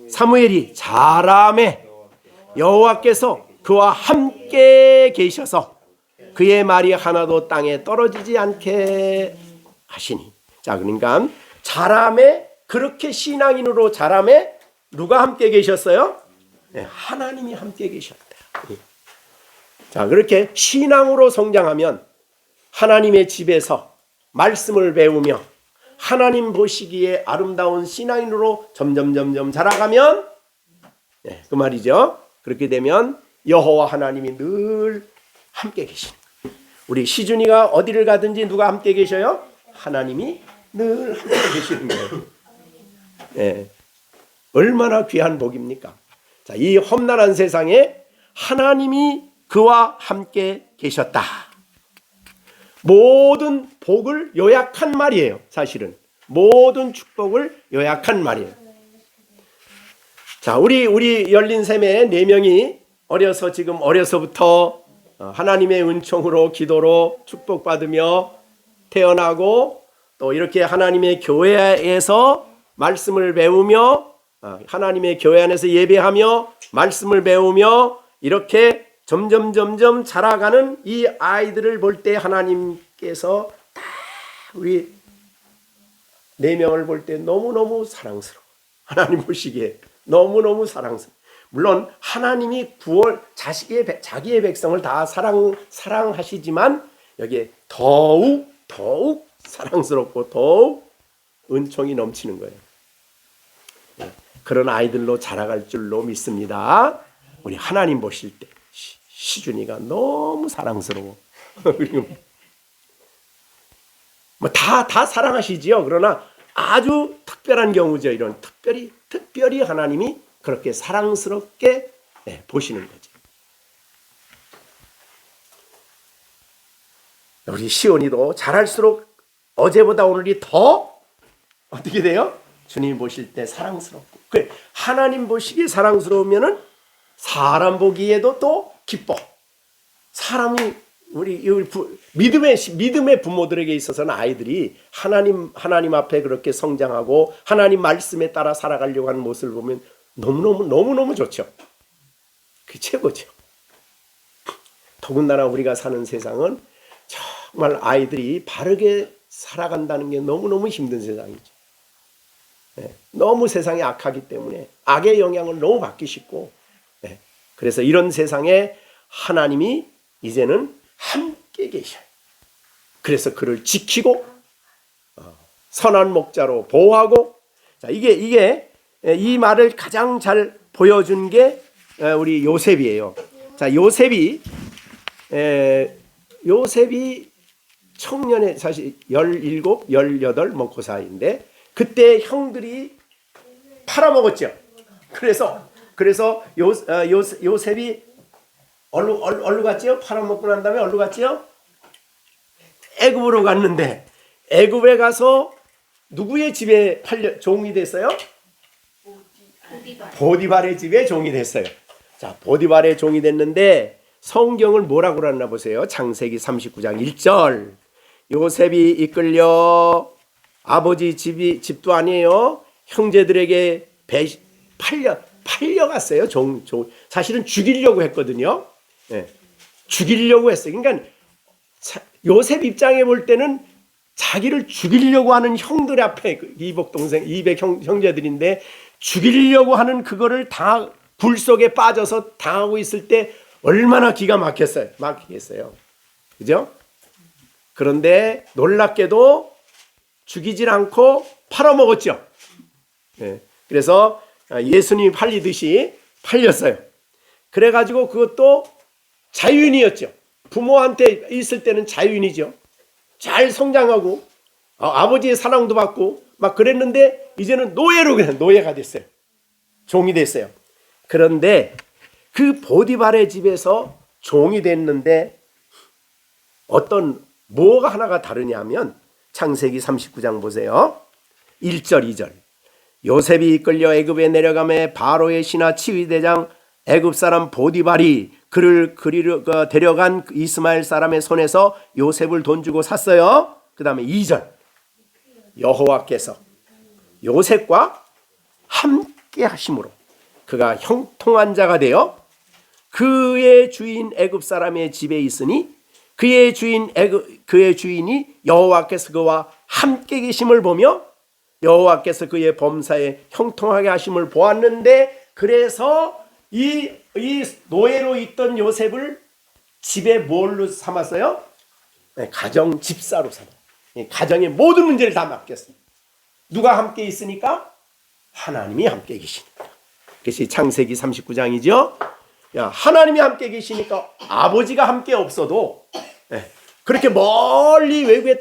사무엘이 자라매 여호와께서 그와 함께 계셔서 그의 말이 하나도 땅에 떨어지지 않게 하시니. 자, 그러니까 자라매 그렇게 신앙인으로 자라매 누가 함께 계셨어요? 네, 하나님이 함께 계셨다. 자, 그렇게 신앙으로 성장하면 하나님의 집에서 말씀을 배우며 하나님 보시기에 아름다운 신앙인으로 점점 자라가면 네, 그 말이죠. 그렇게 되면 여호와 하나님이 늘 함께 계십니다. 우리 시준이가 어디를 가든지 누가 함께 계셔요? 하나님이 늘 함께 계시는 거예요. 네. 얼마나 귀한 복입니까? 자, 이 험난한 세상에 하나님이 그와 함께 계셨다. 모든 복을 요약한 말이에요. 사실은 모든 축복을 요약한 말이에요. 자, 우리 열린 샘의 4명이 어려서부터 하나님의 은총으로 기도로 축복받으며 태어나고 또 이렇게 하나님의 교회에서 말씀을 배우며 하나님의 교회 안에서 예배하며 말씀을 배우며 이렇게 점점 자라가는 이 아이들을 볼 때 하나님께서 다 우리 4명을 볼 때 너무너무 사랑스러워. 하나님 보시기에 너무너무 사랑스러워. 물론 하나님이 자기의 백성을 다 사랑하시지만 여기에 더욱 더욱 사랑스럽고 더욱 은총이 넘치는 거예요. 그런 아이들로 자라갈 줄로 믿습니다. 우리 하나님 보실 때 시준이가 너무 사랑스러워. 그리고 뭐 다 사랑하시지요. 그러나 아주 특별한 경우죠. 이런 특별히 하나님이 그렇게 사랑스럽게 보시는 거죠. 우리 시온이도 자랄수록 어제보다 오늘이 더 어떻게 돼요? 주님 보실 때 사랑스럽고, 그래 하나님 보시기에 사랑스러우면은 사람 보기에도 또 기뻐. 사람이 우리 믿음의 부모들에게 있어서는 아이들이 하나님 앞에 그렇게 성장하고 하나님 말씀에 따라 살아가려고 하는 모습을 보면 너무너무 좋죠. 그게 최고죠. 더군다나 우리가 사는 세상은 정말 아이들이 바르게 살아간다는 게 너무너무 힘든 세상이죠. 너무 세상이 악하기 때문에 악의 영향을 너무 받기 쉽고, 그래서 이런 세상에 하나님이 이제는 함께 계셔요. 그래서 그를 지키고 선한 목자로 보호하고, 자, 이게 이 말을 가장 잘 보여준 게 우리 요셉이에요. 자, 요셉이 청년의 사실 17, 18 뭐 그 사이인데 그때 형들이 팔아먹었죠. 그래서 요셉이 어디로 갔지요? 팔아먹고 난 다음에 어디로 갔지요? 애굽으로 갔는데 애굽에 가서 누구의 집에 종이 됐어요? 보디발의 집에 종이 됐어요. 자, 보디발의 종이 됐는데 성경을 뭐라고 그러나 보세요. 창세기 39장 1절. 요셉이 이끌려 아버지 집도 아니에요. 형제들에게 팔려갔어요. 사실은 죽이려고 했거든요. 죽이려고 했어요. 그러니까 요셉 입장에 볼 때는 자기를 죽이려고 하는 형들 앞에 이복 동생, 이백 형제들인데 죽이려고 하는 그거를 다 불 속에 빠져서 당하고 있을 때 얼마나 기가 막히겠어요. 그죠? 그런데 놀랍게도 죽이질 않고 팔아먹었죠. 그래서 예수님이 팔리듯이 팔렸어요. 그래가지고 그것도 자유인이었죠. 부모한테 있을 때는 자유인이죠. 잘 성장하고 아버지의 사랑도 받고 막 그랬는데 이제는 노예가 됐어요. 종이 됐어요. 그런데 그 보디발의 집에서 종이 됐는데 뭐가 하나가 다르냐면 창세기 39장 보세요. 1절 2절. 요셉이 이끌려 애굽에 내려가매 바로의 신하 치위대장 애굽 사람 보디발이 그를 데려간 이스마엘 사람의 손에서 요셉을 돈 주고 샀어요. 그 다음에 2절. 여호와께서 요셉과 함께 하심으로 그가 형통한 자가 되어 그의 주인 애굽 사람의 집에 있으니 그의 주인이 여호와께서 그와 함께 계심을 보며 여호와께서 그의 범사에 형통하게 하심을 보았는데, 그래서 이 노예로 있던 요셉을 집에 뭘로 삼았어요? 가정 집사로 삼아. 가정의 모든 문제를 다 맡겼어요. 누가 함께 있으니까? 하나님이 함께 계시니까. 그것이 창세기 39장이죠. 하나님이 함께 계시니까 아버지가 함께 없어도 그렇게 멀리 외국에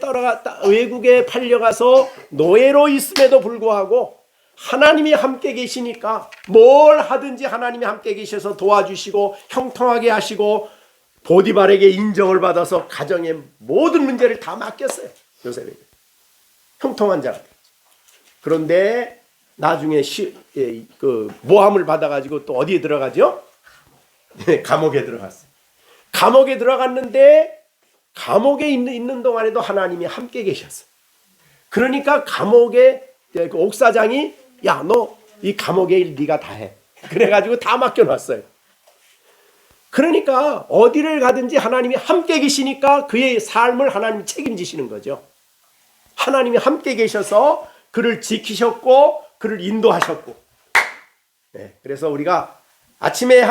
팔려가서 노예로 있음에도 불구하고 하나님이 함께 계시니까 뭘 하든지 하나님이 함께 계셔서 도와주시고 형통하게 하시고 보디발에게 인정을 받아서 가정의 모든 문제를 다 맡겼어요. 요셉에게. 형통한 자가. 그런데 나중에 모함을 받아가지고 또 어디에 들어가죠? 감옥에 들어갔어요. 감옥에 들어갔는데 감옥에 있는 동안에도 하나님이 함께 계셨어요. 그러니까 감옥에 그 옥사장이 야, 너 이 감옥의 일 네가 다 해. 그래가지고 다 맡겨놨어요. 그러니까 어디를 가든지 하나님이 함께 계시니까 그의 삶을 하나님이 책임지시는 거죠. 하나님이 함께 계셔서 그를 지키셨고 그를 인도하셨고. 그래서 우리가 아침에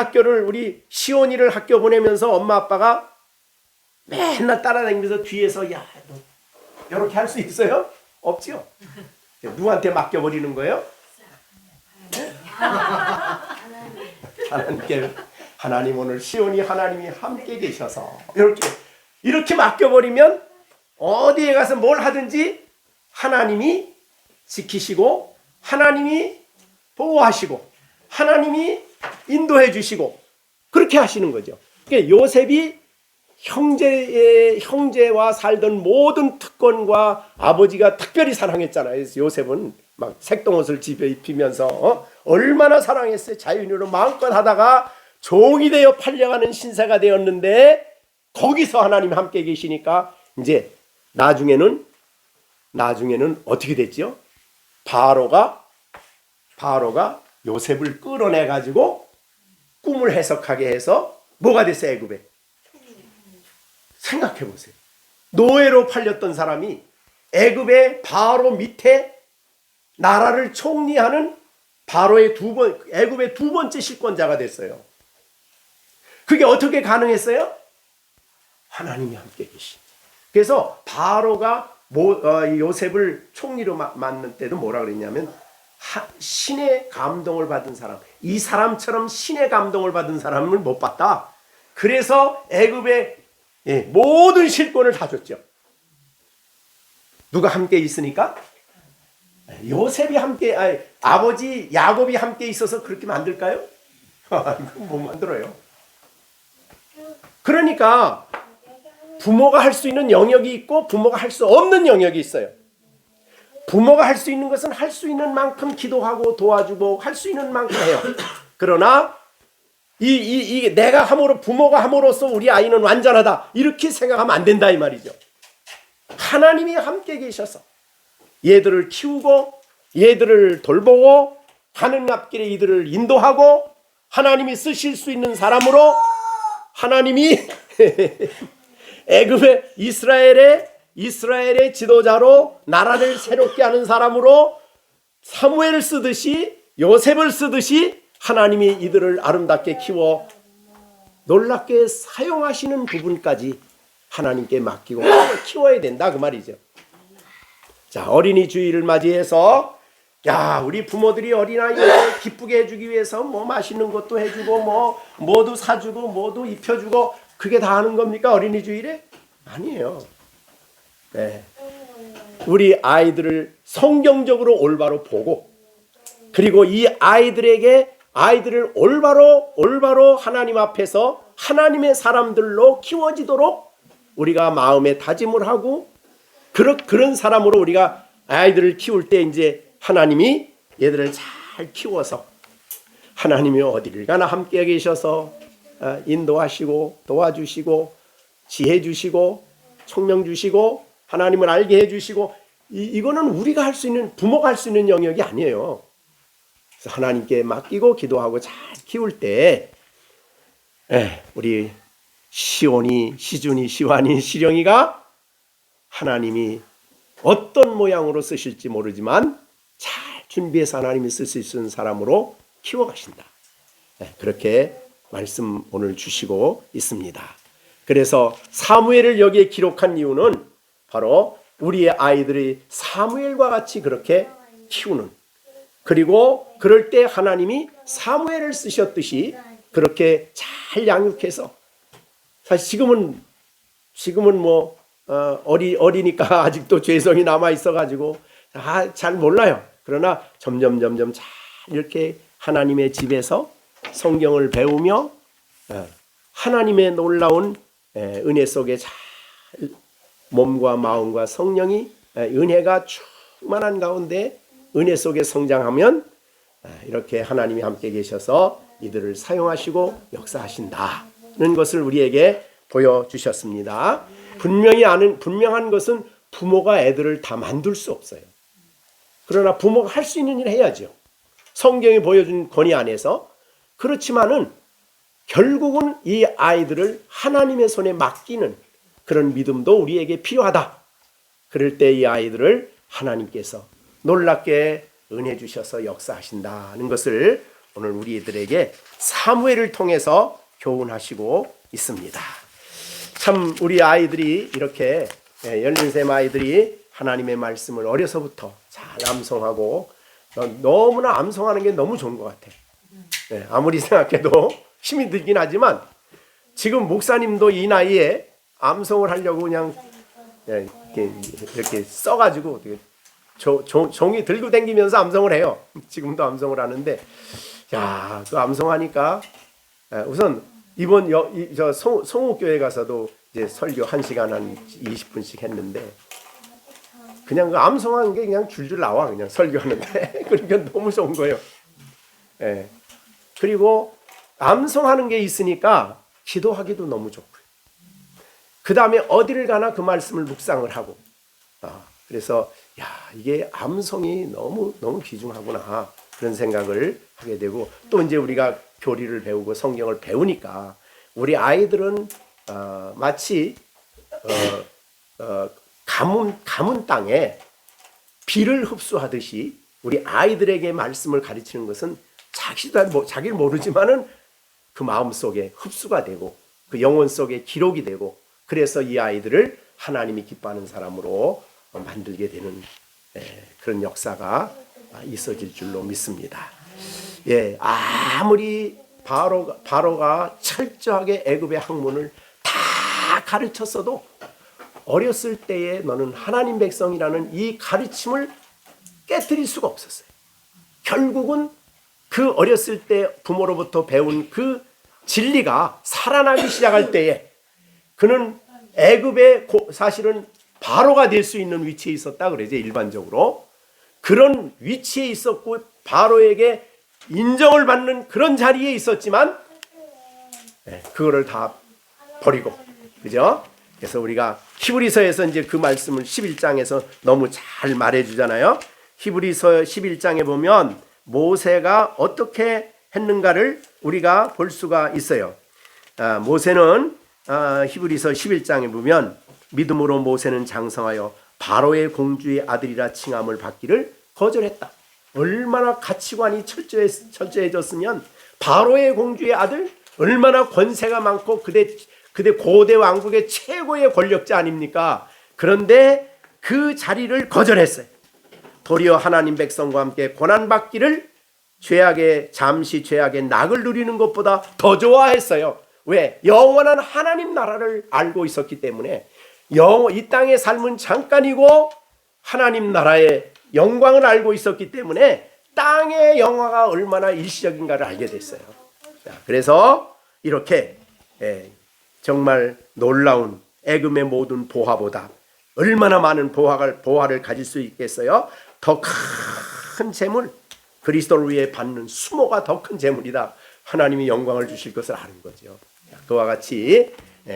우리 시온이를 학교 보내면서 엄마 아빠가 맨날 따라다니면서 뒤에서 야, 너 이렇게 할 수 있어요? 없죠. 누구한테 맡겨버리는 거예요? 하나님께. 하나님 오늘 시온이 하나님이 함께 계셔서 이렇게 맡겨버리면 어디에 가서 뭘 하든지 하나님이 지키시고 하나님이 보호하시고 하나님이 인도해 주시고 그렇게 하시는 거죠. 그러니까 요셉이 형제와 살던 모든 특권과 아버지가 특별히 사랑했잖아요. 요셉은 막 색동옷을 집에 입히면서 얼마나 사랑했어요. 자유인으로 마음껏 하다가 종이 되어 팔려가는 신세가 되었는데 거기서 하나님 함께 계시니까 이제 나중에는 어떻게 됐죠? 바로가 요셉을 끌어내 가지고 꿈을 해석하게 해서 뭐가 됐어요? 애굽에. 생각해 보세요. 노예로 팔렸던 사람이 애굽의 바로 밑에 나라를 총리하는 바로의 애굽의 두 번째 실권자가 됐어요. 그게 어떻게 가능했어요? 하나님이 함께 계신. 그래서 바로가 요셉을 총리로 맡는 때도 뭐라 그랬냐면 신의 감동을 받은 사람, 이 사람처럼 신의 감동을 받은 사람을 못 봤다. 그래서 애굽의 모든 실권을 다 줬죠. 누가 함께 있으니까? 요셉이 함께, 아버지 야곱이 함께 있어서 그렇게 만들까요? 못 만들어요. 그러니까 부모가 할 수 있는 영역이 있고 부모가 할 수 없는 영역이 있어요. 부모가 할 수 있는 것은 할 수 있는 만큼 기도하고 도와주고 할 수 있는 만큼 해요. 그러나 내가 부모가 함으로써 우리 아이는 완전하다 이렇게 생각하면 안 된다 이 말이죠. 하나님이 함께 계셔서 얘들을 키우고 얘들을 돌보고 하는 앞길에 이들을 인도하고 하나님이 쓰실 수 있는 사람으로 하나님이 애굽의 이스라엘의 지도자로 나라를 새롭게 하는 사람으로 사무엘을 쓰듯이 요셉을 쓰듯이 하나님이 이들을 아름답게 키워 놀랍게 사용하시는 부분까지 하나님께 맡기고 키워야 된다 그 말이죠. 자, 어린이 주일을 맞이해서 우리 부모들이 어린아이를 기쁘게 해주기 위해서 뭐 맛있는 것도 해주고 뭐도 사주고 뭐도 입혀주고 그게 다 하는 겁니까? 어린이 주일에? 아니에요. 네. 우리 아이들을 성경적으로 올바로 보고 그리고 이 아이들을 올바로 하나님 앞에서 하나님의 사람들로 키워지도록 우리가 마음에 다짐을 하고 그런 사람으로 우리가 아이들을 키울 때 이제 하나님이 얘들을 잘 키워서 하나님이 어디를 가나 함께 계셔서 인도하시고 도와주시고 지혜 주시고 총명 주시고 하나님을 알게 해주시고 이거는 우리가 할 수 있는 부모가 할 수 있는 영역이 아니에요. 그래서 하나님께 맡기고 기도하고 잘 키울 때 우리 시온이 시준이 시완이 시령이가 하나님이 어떤 모양으로 쓰실지 모르지만 잘 준비해서 하나님이 쓸 수 있는 사람으로 키워가신다. 그렇게 말씀 오늘 주시고 있습니다. 그래서 사무엘을 여기에 기록한 이유는 바로 우리의 아이들이 사무엘과 같이 그렇게 키우는 그리고 그럴 때 하나님이 사무엘을 쓰셨듯이 그렇게 잘 양육해서 사실 지금은 어리니까 아직도 죄성이 남아 있어가지고 잘 몰라요. 그러나 점점 잘 이렇게 하나님의 집에서 성경을 배우며 하나님의 놀라운 은혜 속에 잘 몸과 마음과 성령이 은혜가 충만한 가운데 은혜 속에 성장하면 이렇게 하나님이 함께 계셔서 이들을 사용하시고 역사하신다는 것을 우리에게 보여주셨습니다. 분명한 것은 부모가 애들을 다 만들 수 없어요. 그러나 부모가 할 수 있는 일을 해야죠. 성경이 보여준 권위 안에서. 그렇지만은 결국은 이 아이들을 하나님의 손에 맡기는 그런 믿음도 우리에게 필요하다. 그럴 때 이 아이들을 하나님께서 놀랍게 은혜 주셔서 역사하신다는 것을 오늘 우리들에게 사무엘을 통해서 교훈하시고 있습니다. 참 우리 아이들이 이렇게 열린샘 아이들이 하나님의 말씀을 어려서부터 잘 암송하고 너무나 암송하는 게 너무 좋은 것 같아. 네, 아무리 생각해도 힘이 들긴 하지만 지금 목사님도 이 나이에 암송을 하려고 그냥 이렇게 써가지고 종이 들고 다니면서 암송을 해요. 지금도 암송을 하는데, 야, 그 암송하니까 우선 이번 저 송옥교회 가서도 이제 설교 1시간 한 20분씩 했는데 그냥 그 암송하는 게 그냥 줄줄 나와, 그냥 설교하는데. 그러니까 너무 좋은 거예요. 예. 그리고 암송하는 게 있으니까 기도하기도 너무 좋고요. 그 다음에 어디를 가나 그 말씀을 묵상을 하고, 그래서 야, 이게 암송이 너무 귀중하구나, 그런 생각을 하게 되고, 또 이제 우리가 교리를 배우고 성경을 배우니까 우리 아이들은 마치 가문 땅에 비를 흡수하듯이 우리 아이들에게 말씀을 가르치는 것은 자기를 모르지만은 그 마음 속에 흡수가 되고 그 영혼 속에 기록이 되고, 그래서 이 아이들을 하나님이 기뻐하는 사람으로 만들게 되는 그런 역사가 있어질 줄로 믿습니다. 예, 아무리 바로가 철저하게 애굽의 학문을 다 가르쳤어도 어렸을 때에 너는 하나님 백성이라는 이 가르침을 깨뜨릴 수가 없었어요. 결국은 그 어렸을 때 부모로부터 배운 그 진리가 살아나기 시작할 때에 그는 애굽의 사실은 바로가 될 수 있는 위치에 있었다 그러죠. 일반적으로 그런 위치에 있었고 바로에게 인정을 받는 그런 자리에 있었지만 그거를 다 버리고, 그죠? 그래서 우리가 히브리서에서 이제 그 말씀을 11장에서 너무 잘 말해주잖아요. 히브리서 11장에 보면 모세가 어떻게 했는가를 우리가 볼 수가 있어요. 모세는 히브리서 11장에 보면 믿음으로 모세는 장성하여 바로의 공주의 아들이라 칭함을 받기를 거절했다. 얼마나 가치관이 철저해졌으면 바로의 공주의 아들, 얼마나 권세가 많고 그대 고대 왕국의 최고의 권력자 아닙니까? 그런데 그 자리를 거절했어요. 도리어 하나님 백성과 함께 고난받기를 잠시 죄악의 낙을 누리는 것보다 더 좋아했어요. 왜? 영원한 하나님 나라를 알고 있었기 때문에. 이 땅의 삶은 잠깐이고 하나님 나라의 영광을 알고 있었기 때문에 땅의 영화가 얼마나 일시적인가를 알게 됐어요. 그래서 이렇게 정말 놀라운 애금의 모든 보화보다 얼마나 많은 보화를 가질 수 있겠어요? 더 큰 재물, 그리스도를 위해 받는 수모가 더 큰 재물이다. 하나님이 영광을 주실 것을 아는 거죠. 그와 같이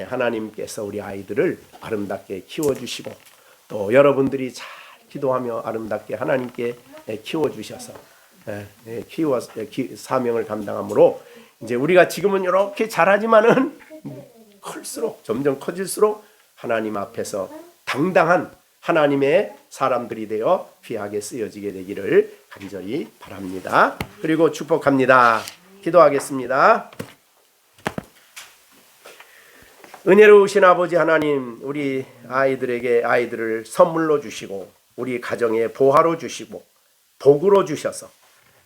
하나님께서 우리 아이들을 아름답게 키워주시고 또 여러분들이 잘 기도하며 아름답게 하나님께 키워주셔서 사명을 감당함으로 이제 우리가 지금은 이렇게 잘하지만은 클수록 점점 커질수록 하나님 앞에서 당당한 하나님의 사람들이 되어 귀하게 쓰여지게 되기를 간절히 바랍니다. 그리고 축복합니다. 기도하겠습니다. 은혜로우신 아버지 하나님, 우리 아이들을 선물로 주시고 우리 가정에 보화로 주시고 복으로 주셔서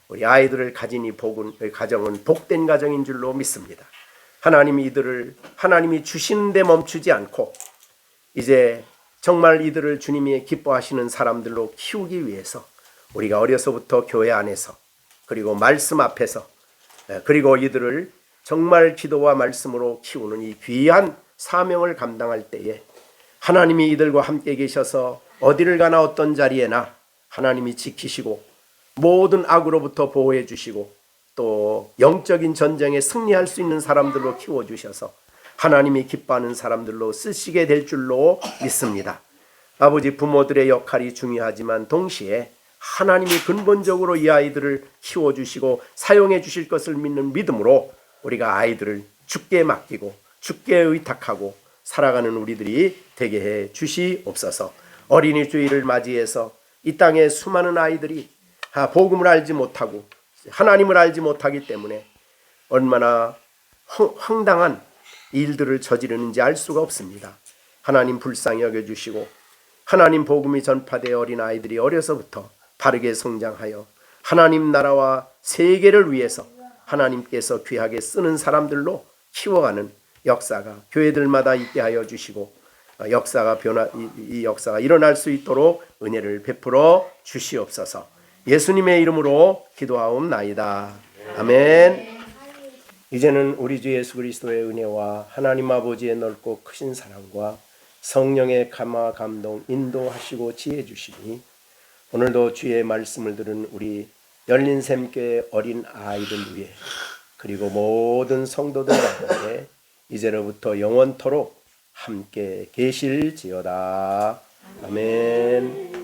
우리 아이들을 가진 이 가정은 복된 가정인 줄로 믿습니다. 하나님이 주시는 데 멈추지 않고 이제 정말 이들을 주님이 기뻐하시는 사람들로 키우기 위해서 우리가 어려서부터 교회 안에서 그리고 말씀 앞에서 그리고 이들을 정말 기도와 말씀으로 키우는 이 귀한 사명을 감당할 때에 하나님이 이들과 함께 계셔서 어디를 가나 어떤 자리에나 하나님이 지키시고 모든 악으로부터 보호해 주시고 또 영적인 전쟁에 승리할 수 있는 사람들로 키워주셔서 하나님이 기뻐하는 사람들로 쓰시게 될 줄로 믿습니다. 아버지, 부모들의 역할이 중요하지만 동시에 하나님이 근본적으로 이 아이들을 키워주시고 사용해 주실 것을 믿는 믿음으로 우리가 아이들을 주께 맡기고 주께 의탁하고 살아가는 우리들이 되게 해 주시옵소서. 어린이 주일을 맞이해서 이 땅에 수많은 아이들이 복음을 알지 못하고 하나님을 알지 못하기 때문에 얼마나 황당한 일들을 저지르는지 알 수가 없습니다. 하나님 불쌍히 여겨주시고 하나님 복음이 전파되어 어린 아이들이 어려서부터 바르게 성장하여 하나님 나라와 세계를 위해서 하나님께서 귀하게 쓰는 사람들로 키워가는 역사가 교회들마다 있게 하여 주시고 이 역사가 일어날 수 있도록 은혜를 베풀어 주시옵소서. 예수님의 이름으로 기도하옵나이다. 아멘. 이제는 우리 주 예수 그리스도의 은혜와 하나님 아버지의 넓고 크신 사랑과 성령의 감화 감동 인도하시고 지혜 주시니 오늘도 주의 말씀을 들은 우리 열린샘교회 어린 아이들 위해 그리고 모든 성도들 가운데 이제로부터 영원토록 함께 계실지어다. 아멘.